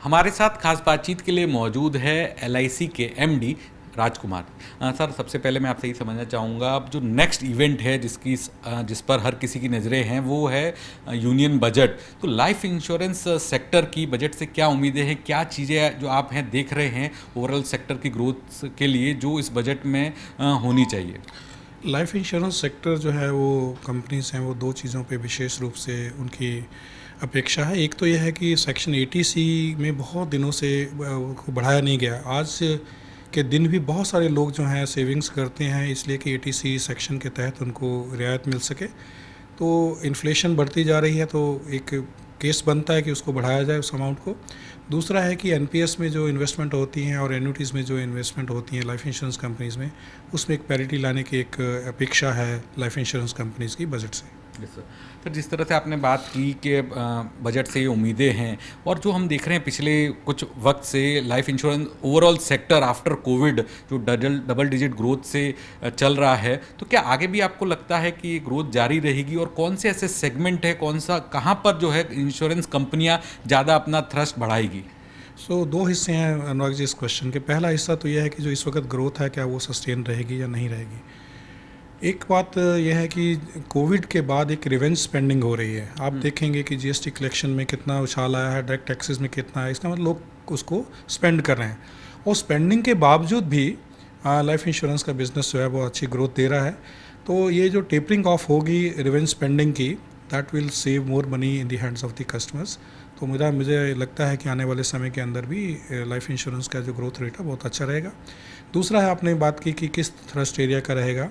हमारे साथ खास बातचीत के लिए मौजूद है एलआईसी के एमडी राजकुमार। सर, सबसे पहले मैं आपसे ये समझना चाहूँगा, अब जो नेक्स्ट इवेंट है जिस पर हर किसी की नज़रें हैं वो है यूनियन बजट। तो लाइफ इंश्योरेंस सेक्टर की बजट से क्या उम्मीदें हैं, क्या चीज़ें जो आप हैं देख रहे हैं ओवरऑल सेक्टर की ग्रोथ के लिए जो इस बजट में होनी चाहिए? लाइफ इंश्योरेंस सेक्टर जो है वो कंपनीज हैं वो दो चीज़ों पे विशेष रूप से उनकी अपेक्षा है। एक तो यह है कि सेक्शन 80C में बहुत दिनों से को बढ़ाया नहीं गया। आज के दिन भी बहुत सारे लोग जो हैं सेविंग्स करते हैं इसलिए कि 80C सेक्शन के तहत उनको रियायत मिल सके। तो इन्फ्लेशन बढ़ती जा रही है तो एक केस बनता है कि उसको बढ़ाया जाए उस अमाउंट को। दूसरा है कि एनपीएस में जो इन्वेस्टमेंट होती हैं और एन्युटीज़ में जो इन्वेस्टमेंट होती हैं लाइफ इंश्योरेंस कंपनीज़ में, उसमें एक पैरिटी लाने की एक अपेक्षा है लाइफ इंश्योरेंस कंपनीज़ की बजट से। Yes sir. तो जिस तरह से आपने बात की कि बजट से ये उम्मीदें हैं और जो हम देख रहे हैं पिछले कुछ वक्त से life insurance overall sector after Covid जो डबल डिजिट ग्रोथ से चल रहा है, तो क्या आगे भी आपको लगता है कि ग्रोथ जारी रहेगी और कौन से ऐसे सेगमेंट है, कहाँ पर जो है इंश्योरेंस कंपनियां ज़्यादा अपना थ्रस्ट बढ़ाएगी? दो हिस्से हैं अनुराग जी इस क्वेश्चन के। पहला हिस्सा तो यह है कि जो इस वक्त ग्रोथ है क्या वो सस्टेन रहेगी या नहीं रहेगी। एक बात यह है कि कोविड के बाद एक रिवेंज स्पेंडिंग हो रही है। आप देखेंगे कि जीएसटी कलेक्शन में कितना उछाल आया है, डायरेक्ट टैक्सेस में कितना है। इसका मतलब लोग उसको स्पेंड कर रहे हैं और स्पेंडिंग के बावजूद भी लाइफ इंश्योरेंस का बिजनेस जो है वो अच्छी ग्रोथ दे रहा है। तो ये जो टेपरिंग ऑफ होगी रिवेंज स्पेंडिंग की, that will save more money in the hands of the customers. तो मुझे लगता है कि आने वाले समय के अंदर भी लाइफ इंश्योरेंस का जो ग्रोथ रेट है बहुत अच्छा रहेगा। दूसरा है, आपने बात की कि किस थ्रस्ट एरिया का रहेगा।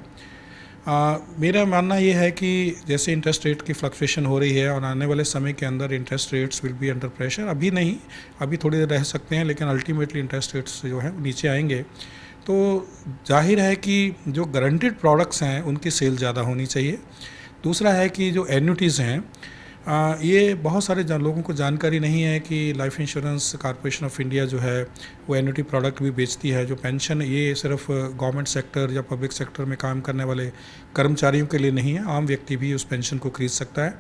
मेरा मानना ये है कि जैसे इंटरेस्ट रेट की फ्लक्चुएशन हो रही है और आने वाले समय के अंदर interest rates will be under pressure. अभी नहीं, अभी थोड़ी देर रह सकते हैं, लेकिन अल्टीमेटली इंटरेस्ट रेट्स जो है नीचे आएंगे। तो जाहिर है कि जो गारंटीड प्रोडक्ट्स हैं उनकी सेल ज़्यादा होनी चाहिए। दूसरा है कि जो एन्युटीज़ हैं, ये बहुत सारे लोगों को जानकारी नहीं है कि life insurance corporation of India जो है वो एन्युटी प्रोडक्ट भी बेचती है। जो पेंशन, ये सिर्फ गवर्नमेंट सेक्टर या पब्लिक सेक्टर में काम करने वाले कर्मचारियों के लिए नहीं है, आम व्यक्ति भी उस पेंशन को खरीद सकता है।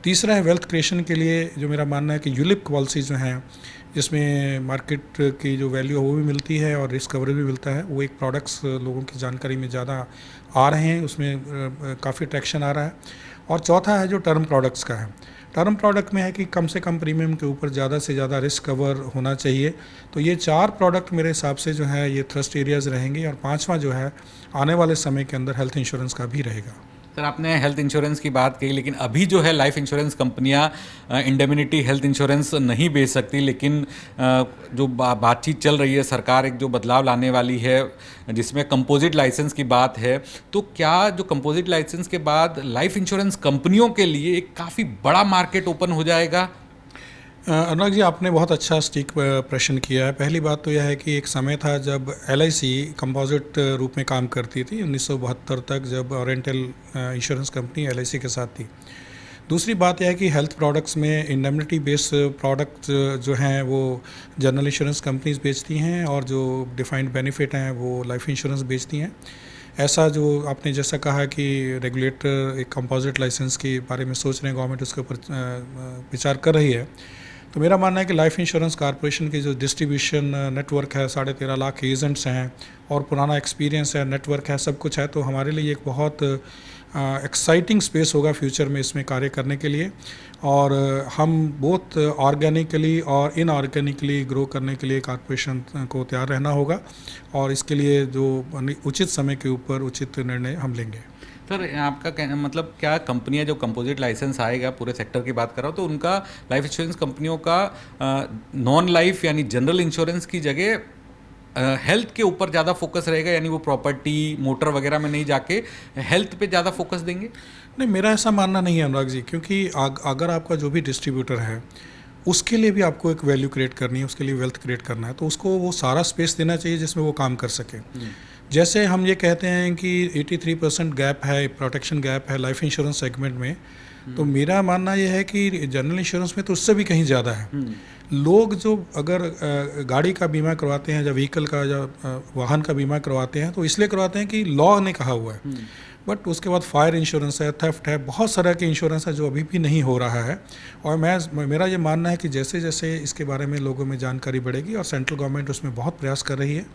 तीसरा है वेल्थ क्रिएशन के लिए, जो मेरा मानना है कि यूलिप पॉलिसी जो हैं जिसमें मार्केट की जो वैल्यू है वो भी मिलती है और रिस्क कवरेज भी मिलता है, वो एक प्रोडक्ट्स लोगों की जानकारी में ज़्यादा आ रहे हैं, उसमें काफ़ी ट्रैक्शन आ रहा है। और चौथा है जो टर्म प्रोडक्ट्स का है। टर्म प्रोडक्ट में है कि कम से कम प्रीमियम के ऊपर ज़्यादा से ज़्यादा रिस्क कवर होना चाहिए। तो ये चार प्रोडक्ट मेरे हिसाब से जो है ये थ्रस्ट एरियाज़ रहेंगे। और पांचवा जो है आने वाले समय के अंदर हेल्थ इंश्योरेंस का भी रहेगा। सर, आपने हेल्थ इंश्योरेंस की बात कही, लेकिन अभी जो है लाइफ इंश्योरेंस कंपनियां इंडेमिनिटी हेल्थ इंश्योरेंस नहीं बेच सकती, लेकिन जो बातचीत चल रही है, सरकार एक जो बदलाव लाने वाली है जिसमें कंपोजिट लाइसेंस की बात है, तो क्या जो कंपोजिट लाइसेंस के बाद लाइफ इंश्योरेंस कंपनियों के लिए एक काफ़ी बड़ा मार्केट ओपन हो जाएगा? अनुराग जी, आपने बहुत अच्छा स्टीक प्रश्न किया है। पहली बात तो यह है कि एक समय था जब एलआईसी कंपोजिट रूप में काम करती थी 1972 तक, जब ओरिएंटल इंश्योरेंस कंपनी एलआईसी के साथ थी। दूसरी बात यह है कि हेल्थ प्रोडक्ट्स में इंडेमनिटी बेस्ड प्रोडक्ट जो हैं वो जनरल इंश्योरेंस कंपनीज बेचती हैं और जो डिफाइंड बेनिफिट हैं वो लाइफ इंश्योरेंस बेचती हैं। ऐसा जो आपने जैसा कहा कि रेगुलेटर एक कंपोजिट लाइसेंस के बारे में सोच रहे हैं, गवर्नमेंट उसके ऊपर विचार कर रही है। तो मेरा मानना है कि लाइफ इंश्योरेंस कॉरपोरेशन की जो डिस्ट्रीब्यूशन नेटवर्क है, 13.5 लाख एजेंट्स हैं और पुराना एक्सपीरियंस है, नेटवर्क है, सब कुछ है, तो हमारे लिए एक बहुत एक्साइटिंग स्पेस होगा फ्यूचर में इसमें कार्य करने के लिए। और हम बहुत ऑर्गेनिकली और इनऑर्गेनिकली ग्रो करने के लिए कॉरपोरेशन को तैयार रहना होगा और इसके लिए जो उचित समय के ऊपर उचित निर्णय हम लेंगे। सर, आपका मतलब क्या कंपनियां जो कंपोजिट लाइसेंस आएगा, पूरे सेक्टर की बात कर रहा हूँ, तो उनका लाइफ इंश्योरेंस कंपनियों का नॉन लाइफ यानी जनरल इंश्योरेंस की जगह हेल्थ के ऊपर ज़्यादा फोकस रहेगा, यानी वो प्रॉपर्टी मोटर वगैरह में नहीं जाके हेल्थ पे ज़्यादा फोकस देंगे? नहीं, मेरा ऐसा मानना नहीं है अनुराग जी, क्योंकि अगर आपका जो भी डिस्ट्रीब्यूटर है उसके लिए भी आपको एक वैल्यू क्रिएट करनी है, उसके लिए वेल्थ क्रिएट करना है, तो उसको वो सारा स्पेस देना चाहिए जिसमें वो काम कर सके। जैसे हम ये कहते हैं कि 83% गैप है, प्रोटेक्शन गैप है लाइफ इंश्योरेंस सेगमेंट में, तो मेरा मानना यह है कि जनरल इंश्योरेंस में तो उससे भी कहीं ज़्यादा है। लोग जो अगर गाड़ी का बीमा करवाते हैं या व्हीकल का या वाहन का बीमा करवाते हैं तो इसलिए करवाते हैं कि लॉ ने कहा हुआ है। बट उसके बाद फायर इंश्योरेंस है, थेफ्ट है, बहुत सारा के इंश्योरेंस है जो अभी भी नहीं हो रहा है। और मेरा ये मानना है कि जैसे जैसे इसके बारे में लोगों में जानकारी बढ़ेगी और सेंट्रल गवर्नमेंट उसमें बहुत प्रयास कर रही है,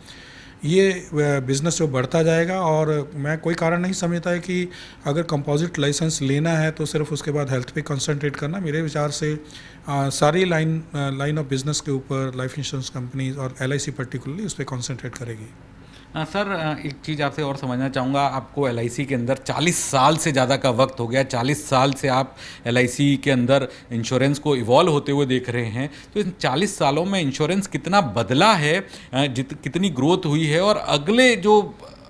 ये बिज़नेस जो बढ़ता जाएगा। और मैं कोई कारण नहीं समझता है कि अगर कंपोजिट लाइसेंस लेना है तो सिर्फ उसके बाद हेल्थ पे कंसंट्रेट करना। मेरे विचार से सारी लाइन ऑफ बिज़नेस के ऊपर लाइफ इंश्योरेंस कंपनीज और LIC पर्टिकुलरली उस पर कंसंट्रेट करेगी। सर, एक चीज़ आपसे और समझना चाहूँगा। आपको LIC के अंदर 40 साल से ज़्यादा का वक्त हो गया, 40 साल से आप LIC के अंदर इंश्योरेंस को इवॉल्व होते हुए देख रहे हैं। तो इन 40 सालों में इंश्योरेंस कितना बदला है, कितनी ग्रोथ हुई है, और अगले जो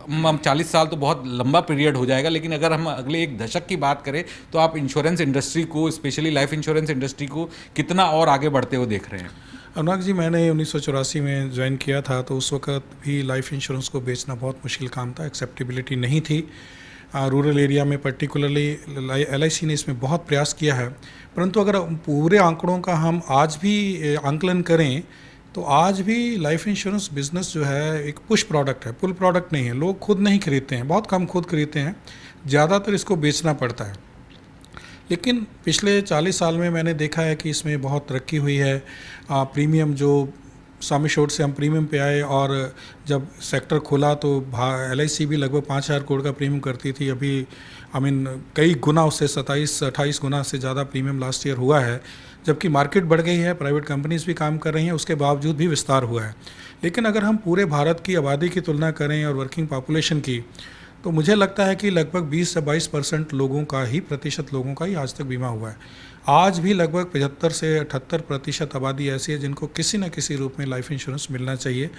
हम 40 साल तो बहुत लंबा पीरियड हो जाएगा, लेकिन अगर हम अगले एक दशक की बात करें तो आप इंश्योरेंस इंडस्ट्री को, स्पेशली लाइफ इंश्योरेंस इंडस्ट्री को कितना और आगे बढ़ते हुए देख रहे हैं? अनुराग जी, मैंने 1984 में ज्वाइन किया था, तो उस वक्त भी लाइफ इंश्योरेंस को बेचना बहुत मुश्किल काम था, एक्सेप्टेबिलिटी नहीं थी। रूरल एरिया में पर्टिकुलरली LIC ने इसमें बहुत प्रयास किया है। परंतु अगर पूरे आंकड़ों का हम आज भी आंकलन करें तो आज भी लाइफ इंश्योरेंस बिजनेस जो है एक पुश प्रोडक्ट है, पुल प्रोडक्ट नहीं है। लोग खुद नहीं खरीदते हैं, बहुत कम खुद खरीदते हैं, ज़्यादातर इसको बेचना पड़ता है। लेकिन पिछले 40 साल में मैंने देखा है कि इसमें बहुत तरक्की हुई है। प्रीमियम जो सम एश्योर्ड से हम प्रीमियम पे आए, और जब सेक्टर खुला तो LIC भी लगभग 5,000 करोड़ का प्रीमियम करती थी। अभी कई गुना उससे 27-28 गुना से ज़्यादा प्रीमियम लास्ट ईयर हुआ है। जबकि मार्केट बढ़ गई है, प्राइवेट कंपनीज भी काम कर रही हैं, उसके बावजूद भी विस्तार हुआ है। लेकिन अगर हम पूरे भारत की आबादी की तुलना करें और वर्किंग पॉपुलेशन की, तो मुझे लगता है कि लगभग 20 से 22% प्रतिशत लोगों का ही आज तक बीमा हुआ है। आज भी लगभग 75 से 78% आबादी ऐसी है जिनको किसी न किसी रूप में लाइफ इंश्योरेंस मिलना चाहिए।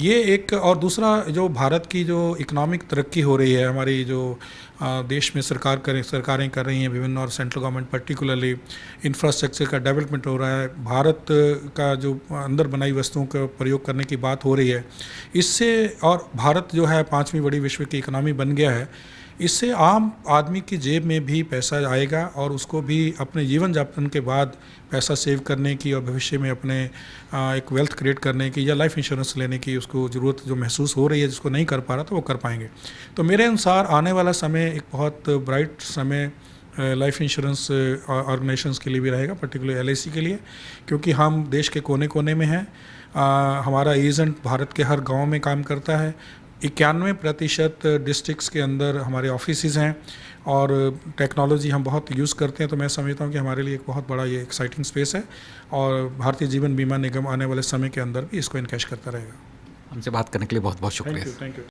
ये एक, और दूसरा जो भारत की जो इकोनॉमिक तरक्की हो रही है, हमारी जो देश में सरकारें कर रही हैं विभिन्न, और सेंट्रल गवर्नमेंट पर्टिकुलरली इंफ्रास्ट्रक्चर का डेवलपमेंट हो रहा है, भारत का जो अंदर बनाई वस्तुओं का प्रयोग करने की बात हो रही है, इससे, और भारत जो है 5वीं बड़ी विश्व की इकोनॉमी बन गया है, इससे आम आदमी की जेब में भी पैसा आएगा और उसको भी अपने जीवन यापन के बाद पैसा सेव करने की और भविष्य में अपने एक वेल्थ क्रिएट करने की या लाइफ इंश्योरेंस लेने की उसको ज़रूरत जो महसूस हो रही है, जिसको नहीं कर पा रहा, तो वो कर पाएंगे। तो मेरे अनुसार आने वाला समय एक बहुत ब्राइट समय लाइफ इंश्योरेंस ऑर्गेनाइजेशंस के लिए भी रहेगा, पर्टिकुलर LIC के लिए, क्योंकि हम देश के कोने कोने में हैं। हमारा एजेंट भारत के हर गांव में काम करता है। 91% डिस्ट्रिक्ट्स के अंदर हमारे ऑफिसेज हैं, और टेक्नोलॉजी हम बहुत यूज़ करते हैं। तो मैं समझता हूँ कि हमारे लिए एक बहुत बड़ा ये एक्साइटिंग स्पेस है, और भारतीय जीवन बीमा निगम आने वाले समय के अंदर भी इसको इनकैश करता रहेगा। हमसे बात करने के लिए बहुत बहुत शुक्रिया। Thank you.